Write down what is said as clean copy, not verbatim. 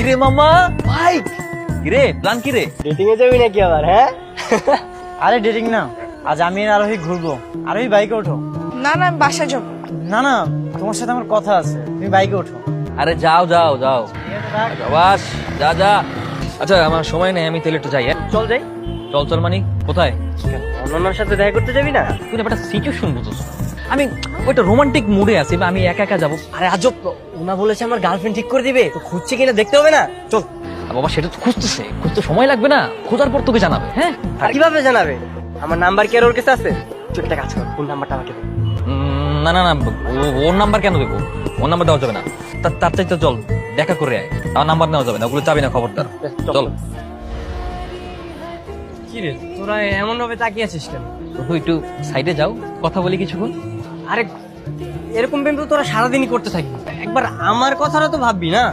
কিরে মামা বাইক, কিরে প্ল্যান কিরে? ডেটিং এ যাবি নাকি আবার? হ্যাঁ আরে ডেটিং না, আজ আমি আর আরোহী ঘুরবো। আরোহী বাইকে ওঠো। না না, আমি বাসায় যাবো। না না, তোমার সাথে আমার কথা আছে, তুমি বাইকে ওঠো। আরে যাও যাও যাও, বাস যা যা। আচ্ছা আমার সময় নেই, আমি তাহলে একটু যাই। হ্যাঁ চল যাই। চল চল মানে কোথায়? অন্যান্যর সাথে দেখা করতে যাবি না? তুই একটা সিচুয়েশন বুঝছ, আমি ওইটা রোমান্টিক মুডে আছি, বা আমি একা একা যাবো। আরে আজব তো, ওনা বলেছে আমার গার্লফ্রেন্ড ঠিক করে দিবে, তো খুঁজছে কিনা দেখতে হবে না? চল। আর বাবা সেটা তো খুঁজতেছে, খুঁজতে সময় লাগবে না, খোঁজার পর তোকে জানাবে। হ্যাঁ কিভাবে জানাবে? আমার নাম্বার কি আর ওর কাছে আছে? তুই একটা কাজ কর, ফোন নাম্বারটা আমাকে দে। না না না, ওর নাম্বার কেন দেবো? ওর নাম্বার দেওয়া যাবে না। তার চাইতে চল দেখা করে আয়, আমার নাম্বার নেওয়া যাবে না, ওগুলো চাবি না, খবরদার। চল কি রে তোরা এমন ভাবে তাকিয়ে আছিস কেন? তুই একটু সাইডে যাও, কথা বলি কিছুক্ষণ। আরে এরকম প্রেম তো তোরা সারাদিনই করতে থাকবি, একবার আমার কথাটা তো ভাববি না?